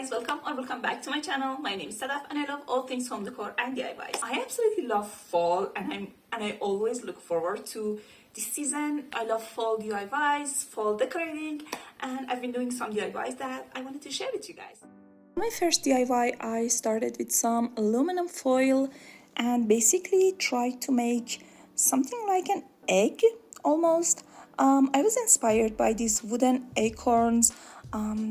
guys, welcome back to my channel. My name is Sadaf and I love all things home decor and DIYs. I absolutely love fall and I always look forward to this season. I love fall DIYs, fall decorating, and I've been doing some DIYs that I wanted to share with you guys. My first DIY, I started with some aluminum foil and basically tried to make something like an egg almost. I was inspired by these wooden acorns.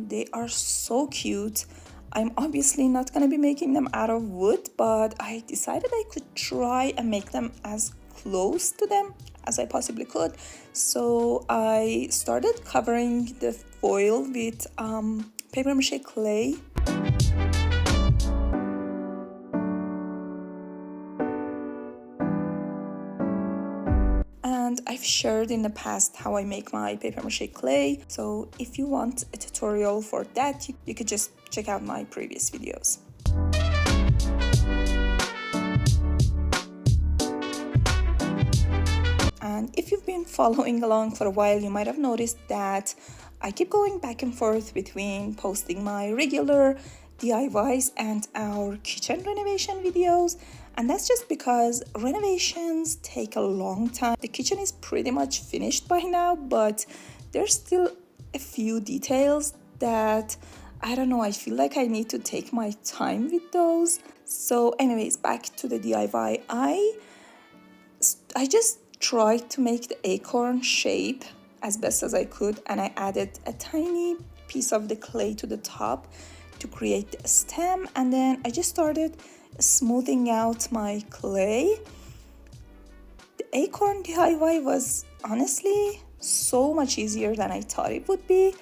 They are so cute. I'm obviously not gonna be making them out of wood, but I decided I could try and make them as close to them as I possibly could. So I started covering the foil with paper mache clay. And I've shared in the past how I make my paper mache clay, so if you want a tutorial for that, you could just check out my previous videos. And if you've been following along for a while, you might have noticed that I keep going back and forth between posting my regular DIYs and our kitchen renovation videos. And that's just because renovations take a long time. The kitchen is pretty much finished by now, but there's still a few details that, I don't know, I feel like I need to take my time with those. So anyways, back to the DIY. I just tried to make the acorn shape as best as I could, and I added a tiny piece of the clay to the top to create a stem, and then I just started smoothing out my clay. The acorn DIY was honestly so much easier than I thought it would be.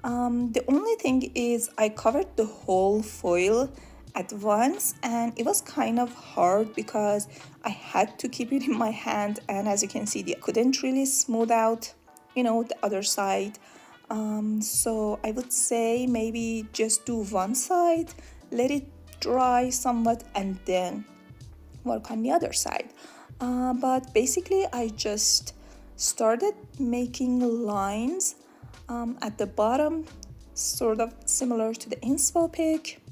The only thing is I covered the whole foil at once, and it was kind of hard because I had to keep it in my hand, and as you can see, I couldn't really smooth out, the other side. So I would say maybe just do one side, let it dry somewhat, and then work on the other side. But basically I just started making lines at the bottom, sort of similar to the inspo pick.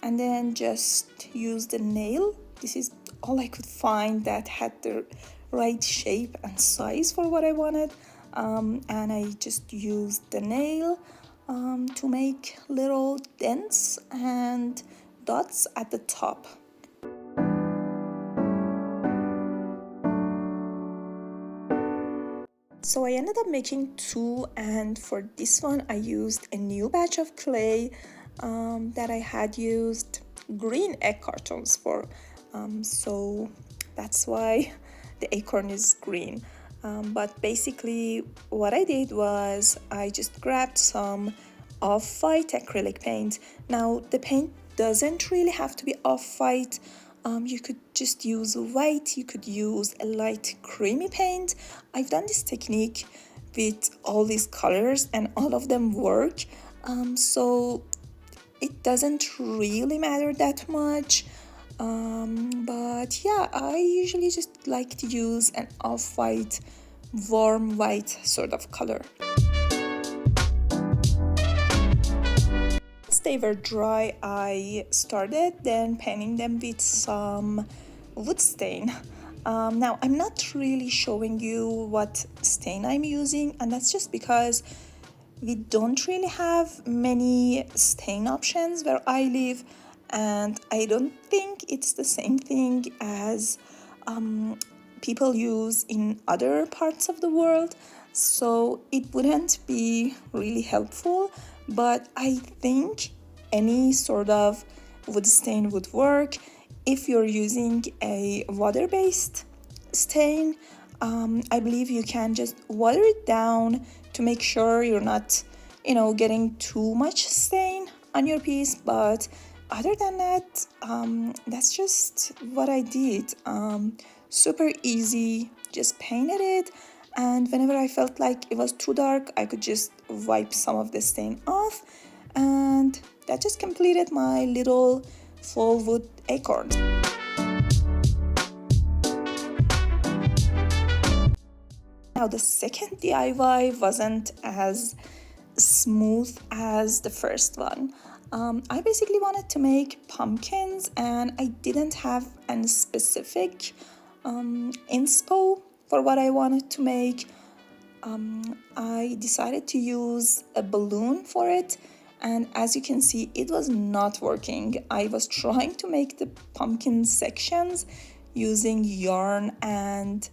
And then just use the nail. This is all I could find that had the right shape and size for what I wanted. And I just used the nail to make little dents and dots at the top. So I ended up making two, and for this one I used a new batch of clay that I had used green egg cartons for. So that's why the acorn is green. But basically what I did was I just grabbed some off-white acrylic paint. Now the paint doesn't really have to be off-white. You could just use white, you could use a light creamy paint. I've done this technique with all these colors and all of them work. So it doesn't really matter that much. But yeah, I usually just like to use an off-white, warm white sort of color. Once they were dry, I started then painting them with some wood stain. Now I'm not really showing you what stain I'm using, and that's just because we don't really have many stain options where I live, and I don't think it's the same thing as people use in other parts of the world, so it wouldn't be really helpful. But I think any sort of wood stain would work. If you're using a water-based stain, I believe you can just water it down to make sure you're not, getting too much stain on your piece. But other than that, that's just what I did. Super easy, just painted it, and whenever I felt like it was too dark, I could just wipe some of the stain off, and that just completed my little faux wood acorn. Now the second DIY wasn't as smooth as the first one. I basically wanted to make pumpkins and I didn't have any specific inspo for what I wanted to make. I decided to use a balloon for it, and as you can see, it was not working. I was trying to make the pumpkin sections using yarn, and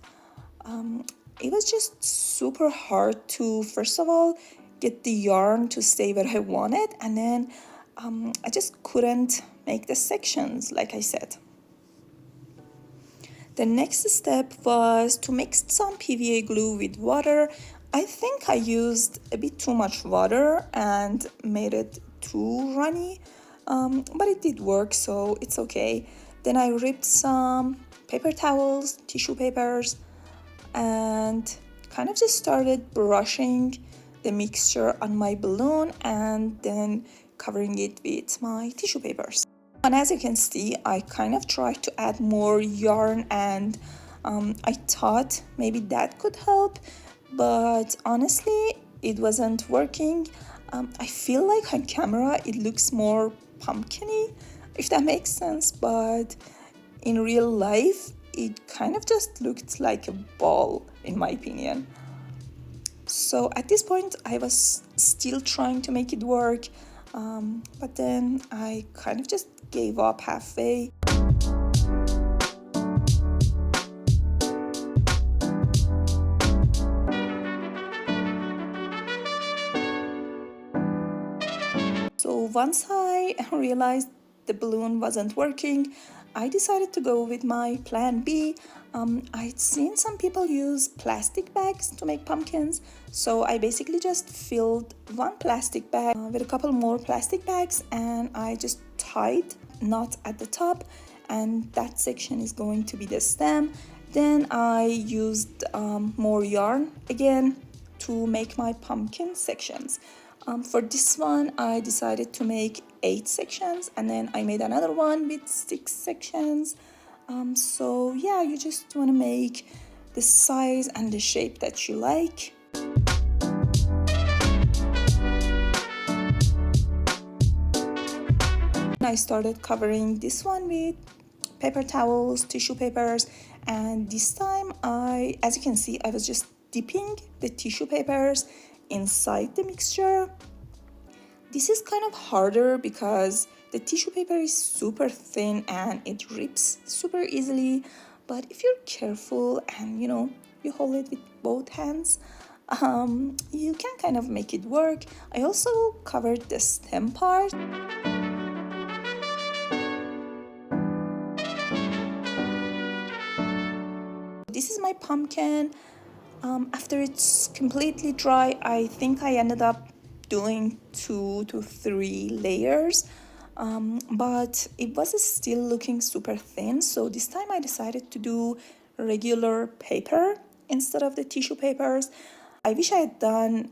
it was just super hard to, first of all, get the yarn to stay where I wanted, and then I just couldn't make the sections like I said. The next step was to mix some PVA glue with water. I think I used a bit too much water and made it too runny, but it did work, so it's okay. Then I ripped some paper towels, tissue papers, and kind of just started brushing the mixture on my balloon and then covering it with my tissue papers. And as you can see, I kind of tried to add more yarn, and I thought maybe that could help, but honestly, it wasn't working. I feel like on camera it looks more pumpkin-y, if that makes sense, but in real life, it kind of just looked like a ball, in my opinion. So at this point, I was still trying to make it work, but then I kind of just gave up halfway. So once I realized the balloon wasn't working, I decided to go with my plan B. I'd seen some people use plastic bags to make pumpkins, so I basically just filled one plastic bag with a couple more plastic bags, and I just tied knot at the top, and that section is going to be the stem. Then I used more yarn again to make my pumpkin sections. For this one, I decided to make 8 sections, and then I made another one with 6 sections. So yeah, you just want to make the size and the shape that you like. I started covering this one with paper towels, tissue papers, and this time as you can see, I was just dipping the tissue papers inside the mixture. This is kind of harder because the tissue paper is super thin and it rips super easily, but if you're careful and you hold it with both hands, you can kind of make it work. I also covered the stem part. This is my pumpkin. After it's completely dry, I think I ended up doing 2 to 3 layers, but it was still looking super thin, so this time I decided to do regular paper instead of the tissue papers. I wish I had done,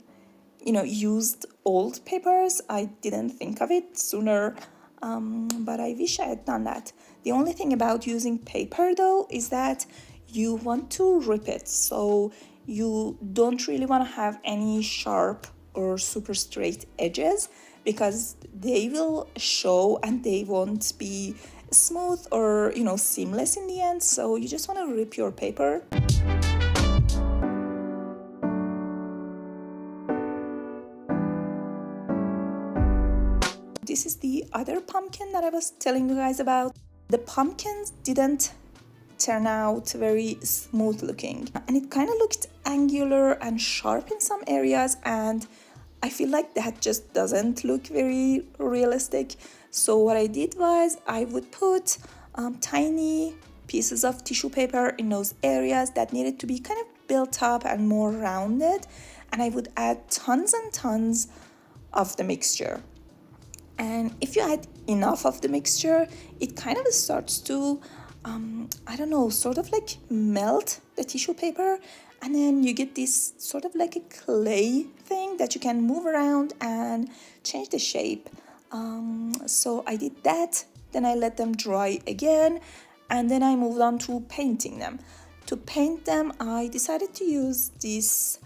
used old papers. I didn't think of it sooner, but I wish I had done that. The only thing about using paper though is that you want to rip it, so you don't really want to have any sharp or super straight edges because they will show and they won't be smooth or seamless in the end, so you just want to rip your paper. This is the other pumpkin that I was telling you guys about. The pumpkins didn't turn out very smooth looking, and it kind of looked angular and sharp in some areas, and I feel like that just doesn't look very realistic. So what I did was I would put tiny pieces of tissue paper in those areas that needed to be kind of built up and more rounded, and I would add tons and tons of the mixture. And if you add enough of the mixture, it kind of starts to sort of like melt the tissue paper, and then you get this sort of like a clay thing that you can move around and change the shape. So I did that, then I let them dry again, and then I moved on to painting them. To paint them, I decided to use this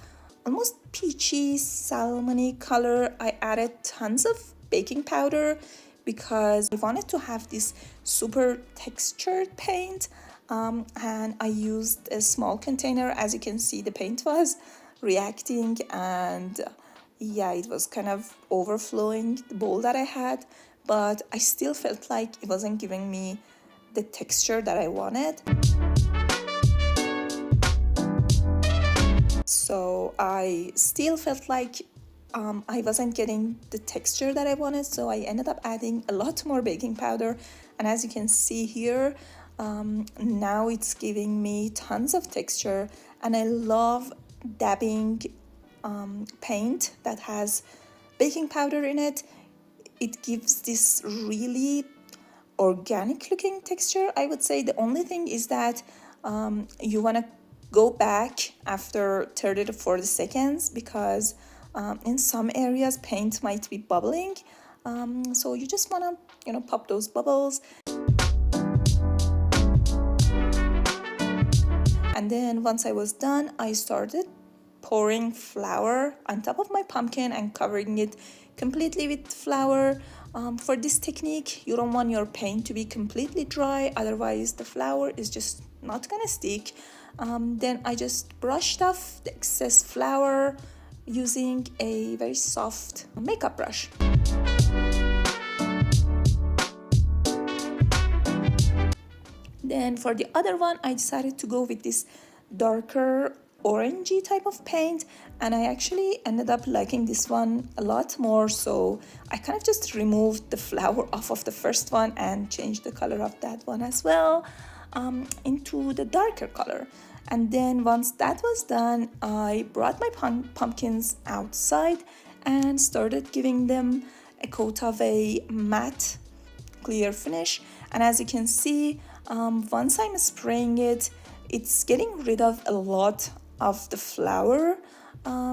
almost peachy salmony color. I added tons of baking powder because I wanted to have this super textured paint, and I used a small container. As you can see, the paint was reacting, and yeah, it was kind of overflowing the bowl that I had, but I still felt like it wasn't giving me the texture that I wanted. So I still felt like I wasn't getting the texture that I wanted, so I ended up adding a lot more baking powder. And as you can see here, now it's giving me tons of texture, and I love dabbing paint that has baking powder in it. It gives this really organic looking texture, I would say. The only thing is that you want to go back after 30 to 40 seconds because in some areas paint might be bubbling, so you just want to pop those bubbles. And then once I was done, I started pouring flour on top of my pumpkin and covering it completely with flour. For this technique, you don't want your paint to be completely dry, otherwise the flour is just not gonna stick. Then I just brushed off the excess flour using a very soft makeup brush. Then for the other one, I decided to go with this darker orangey type of paint, and I actually ended up liking this one a lot more, so I kind of just removed the flower off of the first one and changed the color of that one as well into the darker color. And then once that was done, I brought my pumpkins outside and started giving them a coat of a matte clear finish. And as you can see, once I'm spraying it, it's getting rid of a lot of the flour,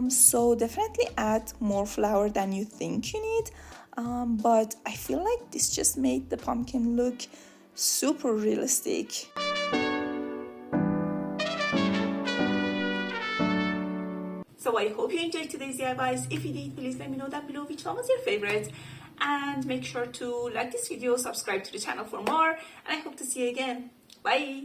so definitely add more flour than you think you need, but I feel like this just made the pumpkin look super realistic. So I hope you enjoyed today's DIYs. If you did, please let me know down below which one was your favorite, and make sure to like this video, subscribe to the channel for more, and I hope to see you again. Bye!